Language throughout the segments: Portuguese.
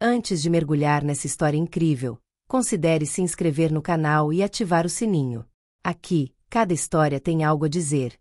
Antes de mergulhar nessa história incrível, considere se inscrever no canal e ativar o sininho. Aqui, cada história tem algo a dizer.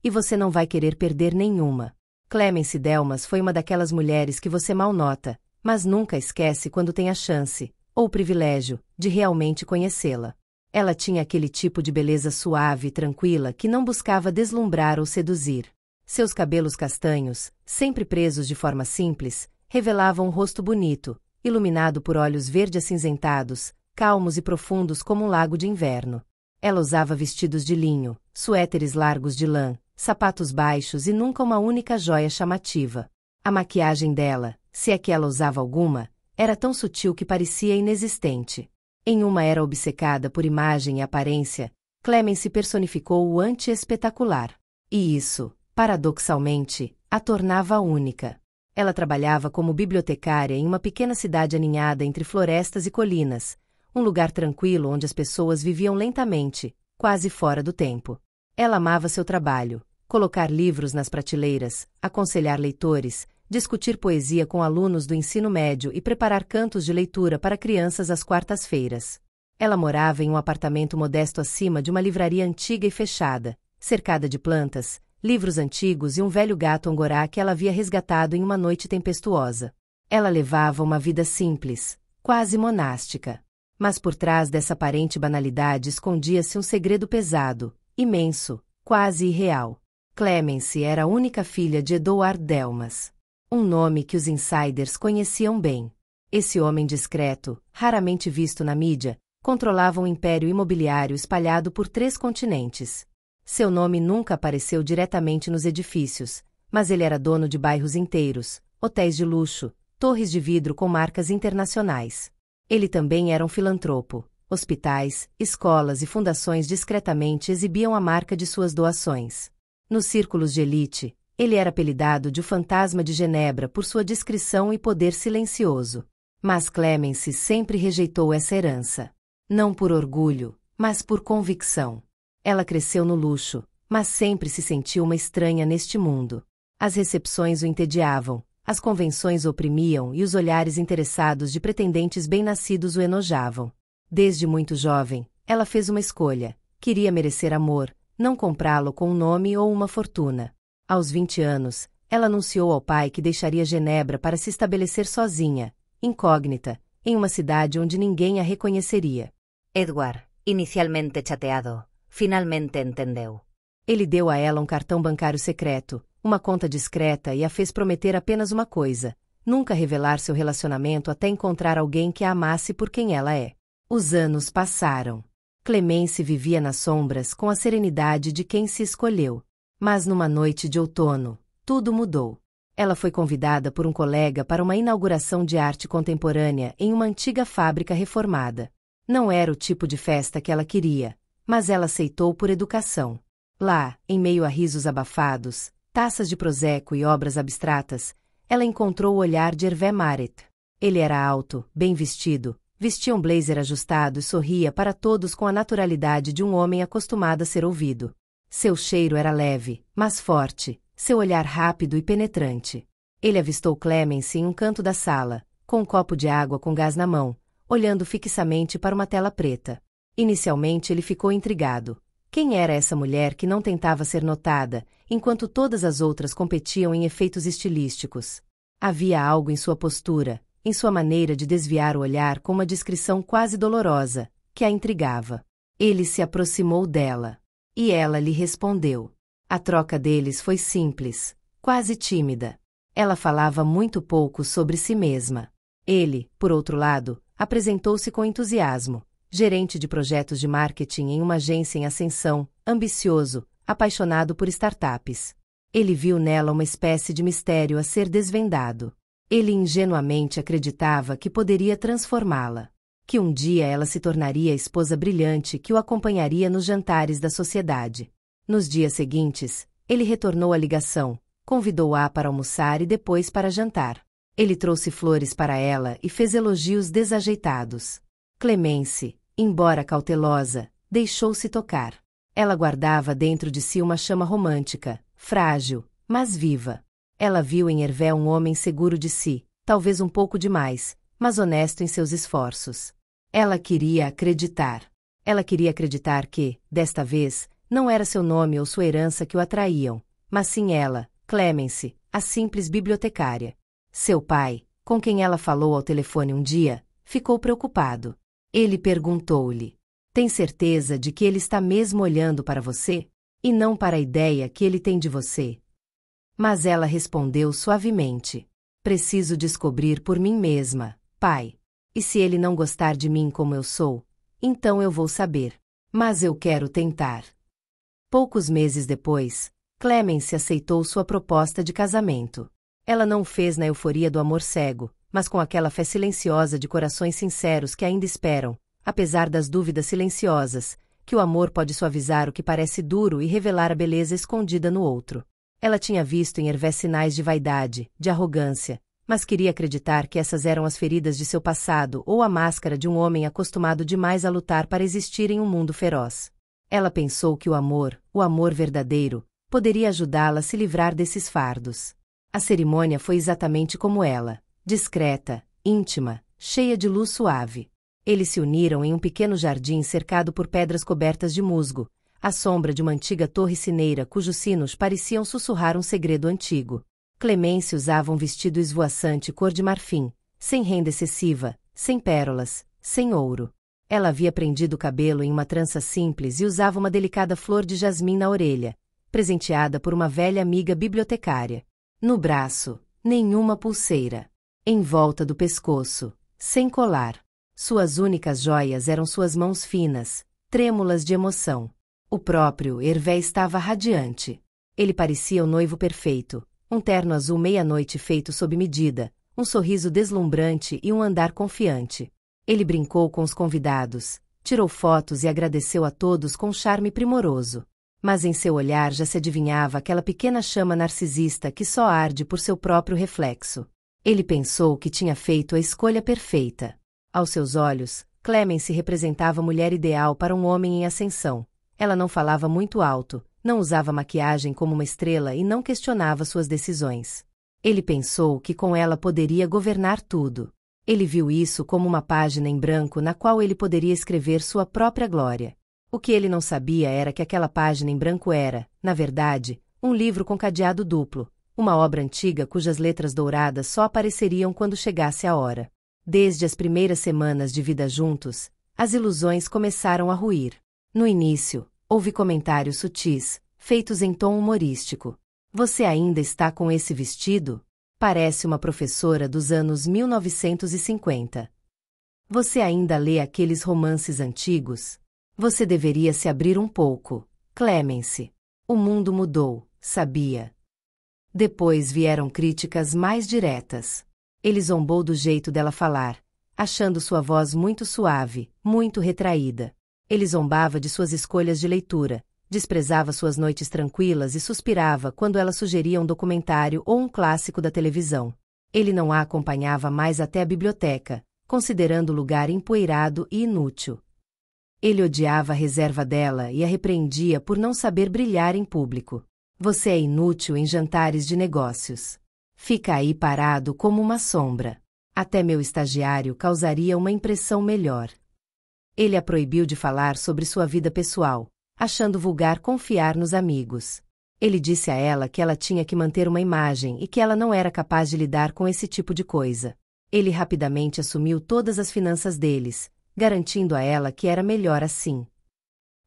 E você não vai querer perder nenhuma. Clemence Delmas foi uma daquelas mulheres que você mal nota, mas nunca esquece quando tem a chance, ou o privilégio, de realmente conhecê-la. Ela tinha aquele tipo de beleza suave e tranquila que não buscava deslumbrar ou seduzir. Seus cabelos castanhos, sempre presos de forma simples, revelavam um rosto bonito, iluminado por olhos verde-acinzentados, calmos e profundos como um lago de inverno. Ela usava vestidos de linho, suéteres largos de lã, sapatos baixos e nunca uma única joia chamativa. A maquiagem dela, se é que ela usava alguma, era tão sutil que parecia inexistente. Em uma era obcecada por imagem e aparência, Clemence personificou o anti-espetacular. E isso, paradoxalmente, a tornava única. Ela trabalhava como bibliotecária em uma pequena cidade aninhada entre florestas e colinas, um lugar tranquilo onde as pessoas viviam lentamente, quase fora do tempo. Ela amava seu trabalho, colocar livros nas prateleiras, aconselhar leitores, discutir poesia com alunos do ensino médio e preparar cantos de leitura para crianças às quartas-feiras. Ela morava em um apartamento modesto acima de uma livraria antiga e fechada, cercada de plantas, livros antigos e um velho gato angorá que ela havia resgatado em uma noite tempestuosa. Ela levava uma vida simples, quase monástica. Mas por trás dessa aparente banalidade escondia-se um segredo pesado, imenso, quase irreal. Clemence era a única filha de Edouard Delmas. Um nome que os insiders conheciam bem. Esse homem discreto, raramente visto na mídia, controlava um império imobiliário espalhado por 3 continentes. Seu nome nunca apareceu diretamente nos edifícios, mas ele era dono de bairros inteiros, hotéis de luxo, torres de vidro com marcas internacionais. Ele também era um filantropo. Hospitais, escolas e fundações discretamente exibiam a marca de suas doações. Nos círculos de elite, ele era apelidado de o Fantasma de Genebra por sua discrição e poder silencioso. Mas Clemence sempre rejeitou essa herança. Não por orgulho, mas por convicção. Ela cresceu no luxo, mas sempre se sentiu uma estranha neste mundo. As recepções o entediavam, as convenções o oprimiam e os olhares interessados de pretendentes bem-nascidos o enojavam. Desde muito jovem, ela fez uma escolha. Queria merecer amor, não comprá-lo com um nome ou uma fortuna. Aos 20 anos, ela anunciou ao pai que deixaria Genebra para se estabelecer sozinha, incógnita, em uma cidade onde ninguém a reconheceria. Edward, inicialmente chateado, finalmente entendeu. Ele deu a ela um cartão bancário secreto, uma conta discreta e a fez prometer apenas uma coisa: nunca revelar seu relacionamento até encontrar alguém que a amasse por quem ela é. Os anos passaram. Clemence vivia nas sombras com a serenidade de quem se escolheu. Mas numa noite de outono, tudo mudou. Ela foi convidada por um colega para uma inauguração de arte contemporânea em uma antiga fábrica reformada. Não era o tipo de festa que ela queria, mas ela aceitou por educação. Lá, em meio a risos abafados, taças de prosecco e obras abstratas, ela encontrou o olhar de Hervé Maret. Ele era alto, bem vestido, vestia um blazer ajustado e sorria para todos com a naturalidade de um homem acostumado a ser ouvido. Seu cheiro era leve, mas forte, seu olhar rápido e penetrante. Ele avistou Clemence em um canto da sala, com um copo de água com gás na mão, olhando fixamente para uma tela preta. Inicialmente ele ficou intrigado. Quem era essa mulher que não tentava ser notada, enquanto todas as outras competiam em efeitos estilísticos? Havia algo em sua postura, em sua maneira de desviar o olhar com uma discrição quase dolorosa, que a intrigava. Ele se aproximou dela. E ela lhe respondeu. A troca deles foi simples, quase tímida. Ela falava muito pouco sobre si mesma. Ele, por outro lado, apresentou-se com entusiasmo, gerente de projetos de marketing em uma agência em ascensão, ambicioso, apaixonado por startups. Ele viu nela uma espécie de mistério a ser desvendado. Ele ingenuamente acreditava que poderia transformá-la. Que um dia ela se tornaria a esposa brilhante que o acompanharia nos jantares da sociedade. Nos dias seguintes, ele retornou à ligação, convidou-a para almoçar e depois para jantar. Ele trouxe flores para ela e fez elogios desajeitados. Clemence, embora cautelosa, deixou-se tocar. Ela guardava dentro de si uma chama romântica, frágil, mas viva. Ela viu em Hervé um homem seguro de si, talvez um pouco demais, mas honesto em seus esforços. Ela queria acreditar. Ela queria acreditar que, desta vez, não era seu nome ou sua herança que o atraíam, mas sim ela, Clemence, a simples bibliotecária. Seu pai, com quem ela falou ao telefone um dia, ficou preocupado. Ele perguntou-lhe: "Tem certeza de que ele está mesmo olhando para você? E não para a ideia que ele tem de você?" Mas ela respondeu suavemente: "Preciso descobrir por mim mesma, pai. E se ele não gostar de mim como eu sou, então eu vou saber. Mas eu quero tentar." Poucos meses depois, Clemence aceitou sua proposta de casamento. Ela não o fez na euforia do amor cego, mas com aquela fé silenciosa de corações sinceros que ainda esperam, apesar das dúvidas silenciosas, que o amor pode suavizar o que parece duro e revelar a beleza escondida no outro. Ela tinha visto em Hervé sinais de vaidade, de arrogância, mas queria acreditar que essas eram as feridas de seu passado ou a máscara de um homem acostumado demais a lutar para existir em um mundo feroz. Ela pensou que o amor verdadeiro, poderia ajudá-la a se livrar desses fardos. A cerimônia foi exatamente como ela, discreta, íntima, cheia de luz suave. Eles se uniram em um pequeno jardim cercado por pedras cobertas de musgo, à sombra de uma antiga torre sineira cujos sinos pareciam sussurrar um segredo antigo. Clemence usava um vestido esvoaçante cor de marfim, sem renda excessiva, sem pérolas, sem ouro. Ela havia prendido o cabelo em uma trança simples e usava uma delicada flor de jasmim na orelha, presenteada por uma velha amiga bibliotecária. No braço, nenhuma pulseira. Em volta do pescoço, sem colar. Suas únicas joias eram suas mãos finas, trêmulas de emoção. O próprio Hervé estava radiante. Ele parecia o noivo perfeito, um terno azul meia-noite feito sob medida, um sorriso deslumbrante e um andar confiante. Ele brincou com os convidados, tirou fotos e agradeceu a todos com um charme primoroso. Mas em seu olhar já se adivinhava aquela pequena chama narcisista que só arde por seu próprio reflexo. Ele pensou que tinha feito a escolha perfeita. Aos seus olhos, Clemence representava a mulher ideal para um homem em ascensão. Ela não falava muito alto, não usava maquiagem como uma estrela e não questionava suas decisões. Ele pensou que com ela poderia governar tudo. Ele viu isso como uma página em branco na qual ele poderia escrever sua própria glória. O que ele não sabia era que aquela página em branco era, na verdade, um livro com cadeado duplo, uma obra antiga cujas letras douradas só apareceriam quando chegasse a hora. Desde as primeiras semanas de vida juntos, as ilusões começaram a ruir. No início, houve comentários sutis, feitos em tom humorístico. "Você ainda está com esse vestido? Parece uma professora dos anos 1950. Você ainda lê aqueles romances antigos? Você deveria se abrir um pouco, Clemence. O mundo mudou, sabia?" Depois vieram críticas mais diretas. Ele zombou do jeito dela falar, achando sua voz muito suave, muito retraída. Ele zombava de suas escolhas de leitura, desprezava suas noites tranquilas e suspirava quando ela sugeria um documentário ou um clássico da televisão. Ele não a acompanhava mais até a biblioteca, considerando o lugar empoeirado e inútil. Ele odiava a reserva dela e a repreendia por não saber brilhar em público. "Você é inútil em jantares de negócios. Fica aí parado como uma sombra. Até meu estagiário causaria uma impressão melhor." Ele a proibiu de falar sobre sua vida pessoal, achando vulgar confiar nos amigos. Ele disse a ela que ela tinha que manter uma imagem e que ela não era capaz de lidar com esse tipo de coisa. Ele rapidamente assumiu todas as finanças deles, garantindo a ela que era melhor assim.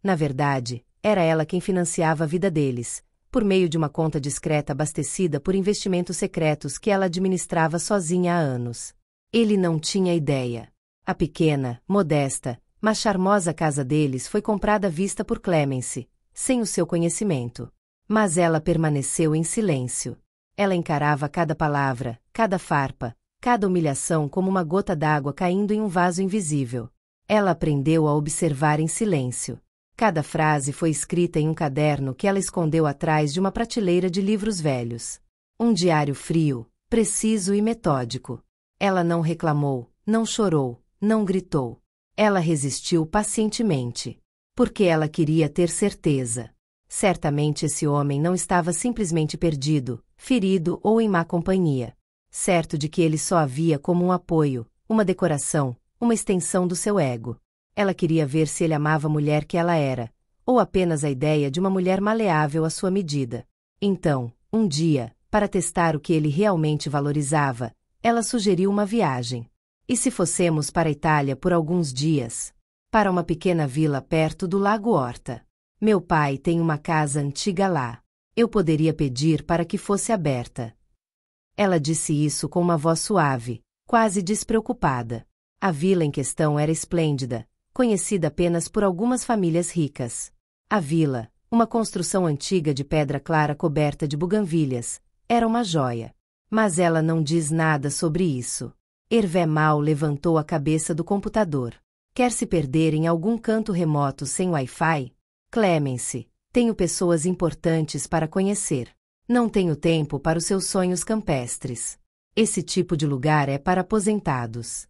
Na verdade, era ela quem financiava a vida deles, por meio de uma conta discreta abastecida por investimentos secretos que ela administrava sozinha há anos. Ele não tinha ideia. A pequena, modesta, mas charmosa casa deles foi comprada à vista por Clemence, sem o seu conhecimento. Mas ela permaneceu em silêncio. Ela encarava cada palavra, cada farpa, cada humilhação como uma gota d'água caindo em um vaso invisível. Ela aprendeu a observar em silêncio. Cada frase foi escrita em um caderno que ela escondeu atrás de uma prateleira de livros velhos. Um diário frio, preciso e metódico. Ela não reclamou, não chorou, não gritou. Ela resistiu pacientemente. Porque ela queria ter certeza. Certamente esse homem não estava simplesmente perdido, ferido ou em má companhia. Certo de que ele só a via como um apoio, uma decoração, uma extensão do seu ego. Ela queria ver se ele amava a mulher que ela era, ou apenas a ideia de uma mulher maleável à sua medida. Então, um dia, para testar o que ele realmente valorizava, ela sugeriu uma viagem. E se fossemos para a Itália por alguns dias? Para uma pequena vila perto do Lago Horta. Meu pai tem uma casa antiga lá. Eu poderia pedir para que fosse aberta. Ela disse isso com uma voz suave, quase despreocupada. A vila em questão era esplêndida, conhecida apenas por algumas famílias ricas. A vila, uma construção antiga de pedra clara coberta de buganvílias, era uma joia. Mas ela não diz nada sobre isso. Hervé mal levantou a cabeça do computador. Quer se perder em algum canto remoto sem Wi-Fi? Clemence, tenho pessoas importantes para conhecer. Não tenho tempo para os seus sonhos campestres. Esse tipo de lugar é para aposentados.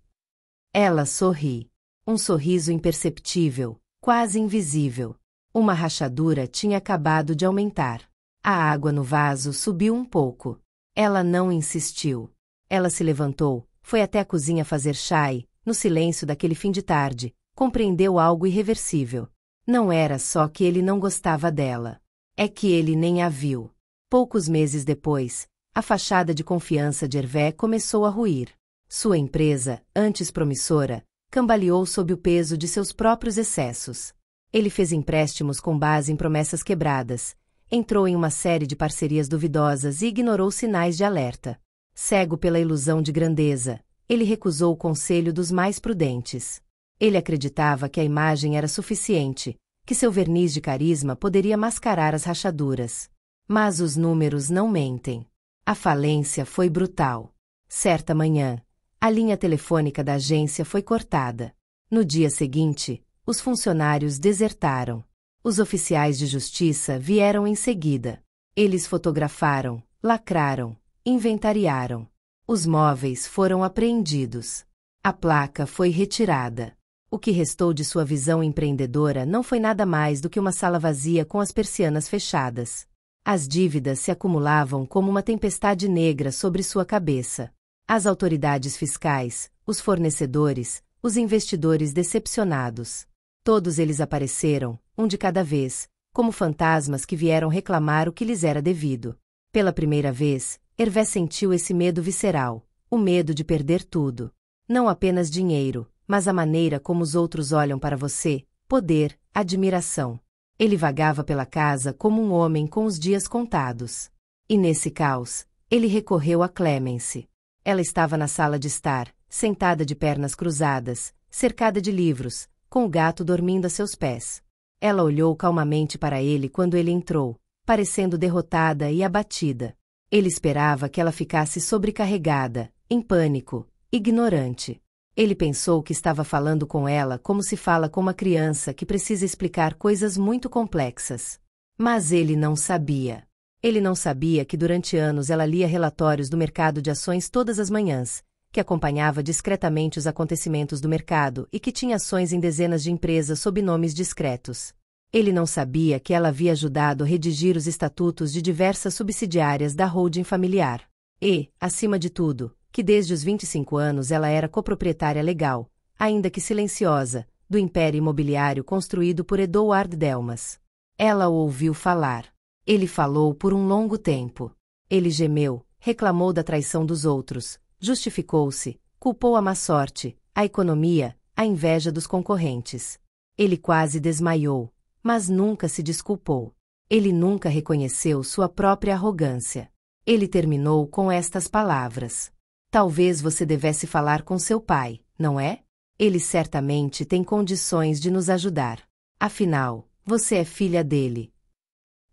Ela sorri. Um sorriso imperceptível, quase invisível. Uma rachadura tinha acabado de aumentar. A água no vaso subiu um pouco. Ela não insistiu. Ela se levantou, foi até a cozinha fazer chá e, no silêncio daquele fim de tarde, compreendeu algo irreversível. Não era só que ele não gostava dela. É que ele nem a viu. Poucos meses depois, a fachada de confiança de Hervé começou a ruir. Sua empresa, antes promissora, cambaleou sob o peso de seus próprios excessos. Ele fez empréstimos com base em promessas quebradas, entrou em uma série de parcerias duvidosas e ignorou sinais de alerta. Cego pela ilusão de grandeza, ele recusou o conselho dos mais prudentes. Ele acreditava que a imagem era suficiente, que seu verniz de carisma poderia mascarar as rachaduras. Mas os números não mentem. A falência foi brutal. Certa manhã, a linha telefônica da agência foi cortada. No dia seguinte, os funcionários desertaram. Os oficiais de justiça vieram em seguida. Eles fotografaram, lacraram, inventariaram. Os móveis foram apreendidos. A placa foi retirada. O que restou de sua visão empreendedora não foi nada mais do que uma sala vazia com as persianas fechadas. As dívidas se acumulavam como uma tempestade negra sobre sua cabeça. As autoridades fiscais, os fornecedores, os investidores decepcionados. Todos eles apareceram, um de cada vez, como fantasmas que vieram reclamar o que lhes era devido. Pela primeira vez, Hervé sentiu esse medo visceral, o medo de perder tudo. Não apenas dinheiro, mas a maneira como os outros olham para você, poder, admiração. Ele vagava pela casa como um homem com os dias contados. E nesse caos, ele recorreu a Clemence. Ela estava na sala de estar, sentada de pernas cruzadas, cercada de livros, com o gato dormindo a seus pés. Ela olhou calmamente para ele quando ele entrou, parecendo derrotada e abatida. Ele esperava que ela ficasse sobrecarregada, em pânico, ignorante. Ele pensou que estava falando com ela como se fala com uma criança que precisa explicar coisas muito complexas. Mas ele não sabia. Ele não sabia que durante anos ela lia relatórios do mercado de ações todas as manhãs, que acompanhava discretamente os acontecimentos do mercado e que tinha ações em dezenas de empresas sob nomes discretos. Ele não sabia que ela havia ajudado a redigir os estatutos de diversas subsidiárias da holding familiar. E, acima de tudo, que desde os 25 anos ela era coproprietária legal, ainda que silenciosa, do império imobiliário construído por Edouard Delmas. Ela o ouviu falar. Ele falou por um longo tempo. Ele gemeu, reclamou da traição dos outros, justificou-se, culpou a má sorte, a economia, a inveja dos concorrentes. Ele quase desmaiou, mas nunca se desculpou. Ele nunca reconheceu sua própria arrogância. Ele terminou com estas palavras. Talvez você devesse falar com seu pai, não é? Ele certamente tem condições de nos ajudar. Afinal, você é filha dele.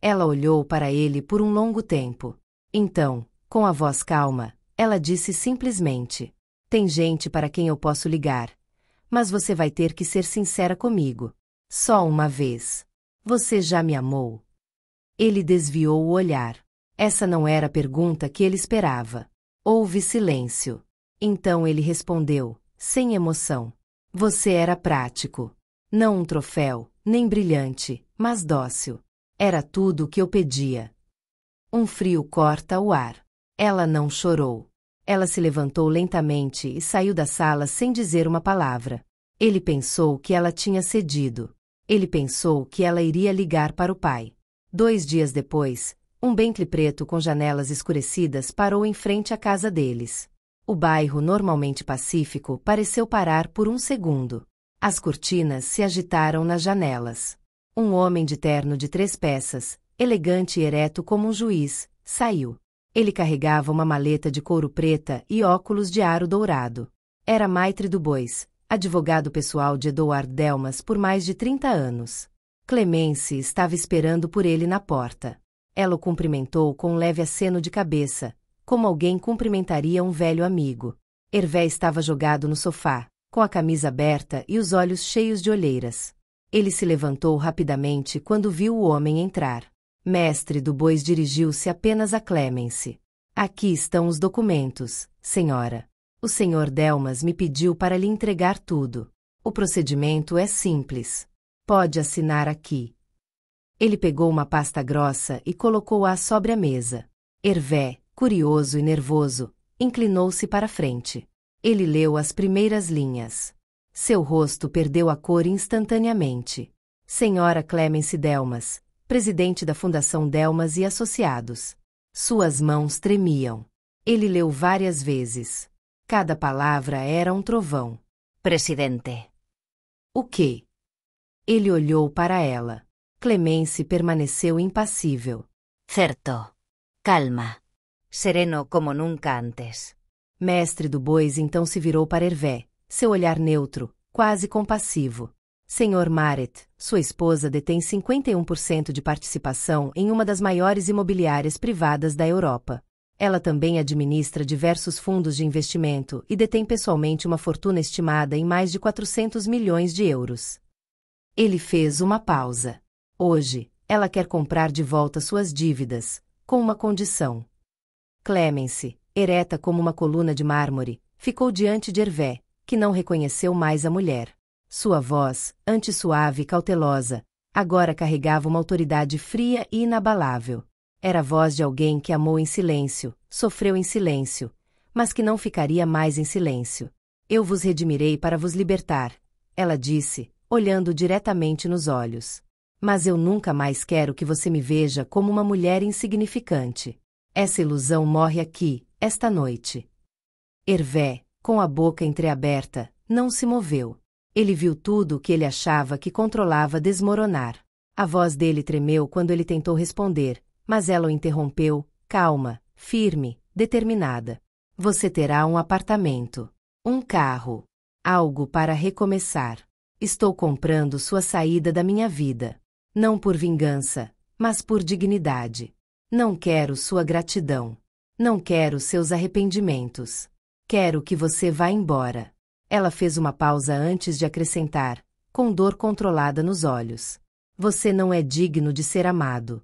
Ela olhou para ele por um longo tempo. Então, com a voz calma, ela disse simplesmente: tem gente para quem eu posso ligar. Mas você vai ter que ser sincera comigo. Só uma vez. Você já me amou? Ele desviou o olhar. Essa não era a pergunta que ele esperava. Houve silêncio. Então ele respondeu, sem emoção. Você era prático. Não um troféu, nem brilhante, mas dócil. Era tudo o que eu pedia. Um frio corta o ar. Ela não chorou. Ela se levantou lentamente e saiu da sala sem dizer uma palavra. Ele pensou que ela tinha cedido. Ele pensou que ela iria ligar para o pai. 2 dias depois, um Bentley preto com janelas escurecidas parou em frente à casa deles. O bairro, normalmente pacífico, pareceu parar por um segundo. As cortinas se agitaram nas janelas. Um homem de terno de 3 peças, elegante e ereto como um juiz, saiu. Ele carregava uma maleta de couro preta e óculos de aro dourado. Era Maitre Dubois, advogado pessoal de Edouard Delmas por mais de 30 anos. Clemence estava esperando por ele na porta. Ela o cumprimentou com um leve aceno de cabeça, como alguém cumprimentaria um velho amigo. Hervé estava jogado no sofá, com a camisa aberta e os olhos cheios de olheiras. Ele se levantou rapidamente quando viu o homem entrar. Mestre Dubois dirigiu-se apenas a Clemence. Aqui estão os documentos, senhora. O senhor Delmas me pediu para lhe entregar tudo. O procedimento é simples. Pode assinar aqui. Ele pegou uma pasta grossa e colocou-a sobre a mesa. Hervé, curioso e nervoso, inclinou-se para a frente. Ele leu as primeiras linhas. Seu rosto perdeu a cor instantaneamente. Senhora Clemence Delmas, presidente da Fundação Delmas e Associados. Suas mãos tremiam. Ele leu várias vezes. Cada palavra era um trovão. Presidente. O quê? Ele olhou para ela. Clemence permaneceu impassível. Certo. Calma. Sereno como nunca antes. Mestre Dubois então se virou para Hervé, seu olhar neutro, quase compassivo. Senhor Maret, sua esposa detém 51% de participação em uma das maiores imobiliárias privadas da Europa. Ela também administra diversos fundos de investimento e detém pessoalmente uma fortuna estimada em mais de 400 milhões de euros. Ele fez uma pausa. Hoje, ela quer comprar de volta suas dívidas, com uma condição. Clemence, ereta como uma coluna de mármore, ficou diante de Hervé, que não reconheceu mais a mulher. Sua voz, antes suave e cautelosa, agora carregava uma autoridade fria e inabalável. Era a voz de alguém que amou em silêncio, sofreu em silêncio, mas que não ficaria mais em silêncio. Eu vos redimirei para vos libertar, ela disse, olhando diretamente nos olhos. Mas eu nunca mais quero que você me veja como uma mulher insignificante. Essa ilusão morre aqui, esta noite. Hervé, com a boca entreaberta, não se moveu. Ele viu tudo o que ele achava que controlava desmoronar. A voz dele tremeu quando ele tentou responder, mas ela o interrompeu, calma, firme, determinada. Você terá um apartamento, um carro, algo para recomeçar. Estou comprando sua saída da minha vida. Não por vingança, mas por dignidade. Não quero sua gratidão. Não quero seus arrependimentos. Quero que você vá embora. Ela fez uma pausa antes de acrescentar, com dor controlada nos olhos. Você não é digno de ser amado.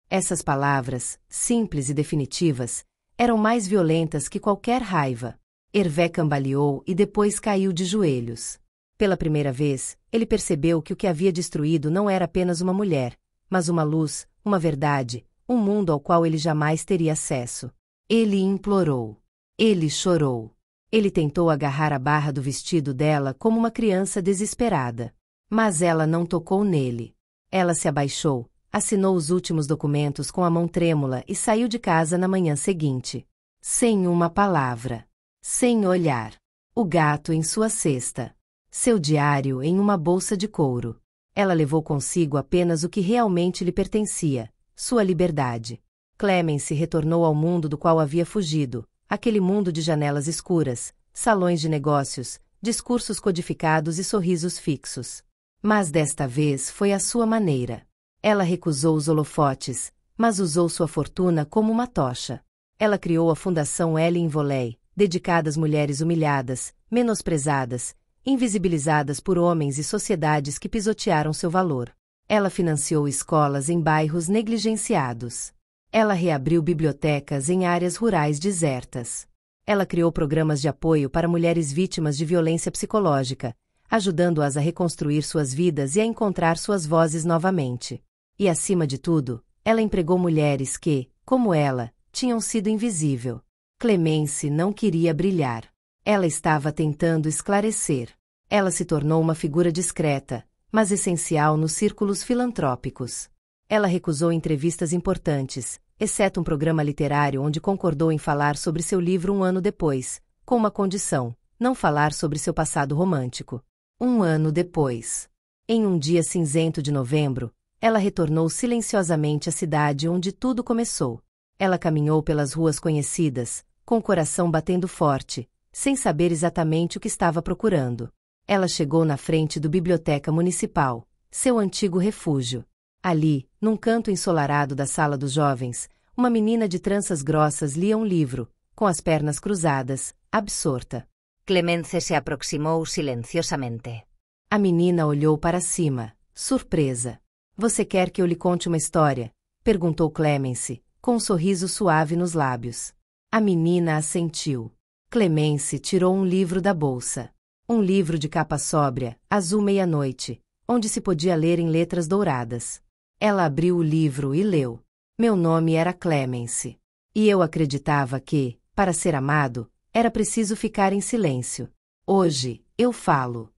Essas palavras, simples e definitivas, eram mais violentas que qualquer raiva. Hervé cambaleou e depois caiu de joelhos. Pela primeira vez, ele percebeu que o que havia destruído não era apenas uma mulher, mas uma luz, uma verdade, um mundo ao qual ele jamais teria acesso. Ele implorou. Ele chorou. Ele tentou agarrar a barra do vestido dela como uma criança desesperada. Mas ela não tocou nele. Ela se abaixou, assinou os últimos documentos com a mão trêmula e saiu de casa na manhã seguinte. Sem uma palavra. Sem olhar. O gato em sua cesta. Seu diário em uma bolsa de couro. Ela levou consigo apenas o que realmente lhe pertencia, sua liberdade. Clemence retornou ao mundo do qual havia fugido, aquele mundo de janelas escuras, salões de negócios, discursos codificados e sorrisos fixos. Mas desta vez foi à sua maneira. Ela recusou os holofotes, mas usou sua fortuna como uma tocha. Ela criou a Fundação Ellen Voley, dedicada às mulheres humilhadas, menosprezadas, invisibilizadas por homens e sociedades que pisotearam seu valor. Ela financiou escolas em bairros negligenciados. Ela reabriu bibliotecas em áreas rurais desertas. Ela criou programas de apoio para mulheres vítimas de violência psicológica, ajudando-as a reconstruir suas vidas e a encontrar suas vozes novamente. E, acima de tudo, ela empregou mulheres que, como ela, tinham sido invisível. Clemence não queria brilhar. Ela estava tentando esclarecer. Ela se tornou uma figura discreta, mas essencial nos círculos filantrópicos. Ela recusou entrevistas importantes, exceto um programa literário onde concordou em falar sobre seu livro um ano depois, com uma condição: não falar sobre seu passado romântico. Um ano depois, em um dia cinzento de novembro, ela retornou silenciosamente à cidade onde tudo começou. Ela caminhou pelas ruas conhecidas, com o coração batendo forte, sem saber exatamente o que estava procurando. Ela chegou na frente do Biblioteca Municipal, seu antigo refúgio. Ali, num canto ensolarado da sala dos jovens, uma menina de tranças grossas lia um livro, com as pernas cruzadas, absorta. Clemence se aproximou silenciosamente. A menina olhou para cima, surpresa. Você quer que eu lhe conte uma história? Perguntou Clemence, com um sorriso suave nos lábios. A menina assentiu. Clemence tirou um livro da bolsa. Um livro de capa sóbria, azul meia-noite, onde se podia ler em letras douradas. Ela abriu o livro e leu. Meu nome era Clemence. E eu acreditava que, para ser amado, era preciso ficar em silêncio. Hoje, eu falo.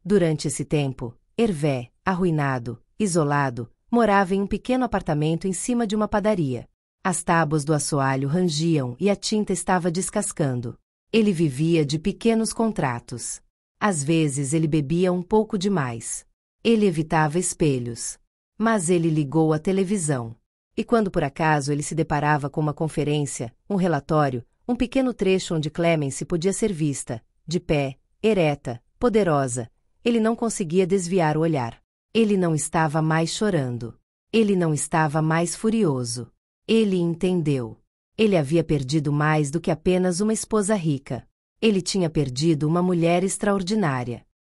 Durante esse tempo, Hervé, arruinado, isolado, morava em um pequeno apartamento em cima de uma padaria. As tábuas do assoalho rangiam e a tinta estava descascando. Ele vivia de pequenos contratos. Às vezes ele bebia um pouco demais. Ele evitava espelhos. Mas ele ligou a televisão. E quando por acaso ele se deparava com uma conferência, um relatório, um pequeno trecho onde Clemence podia ser vista, de pé, ereta, poderosa, ele não conseguia desviar o olhar. Ele não estava mais chorando. Ele não estava mais furioso. Ele entendeu. Ele havia perdido mais do que apenas uma esposa rica. Ele tinha perdido uma mulher extraordinária.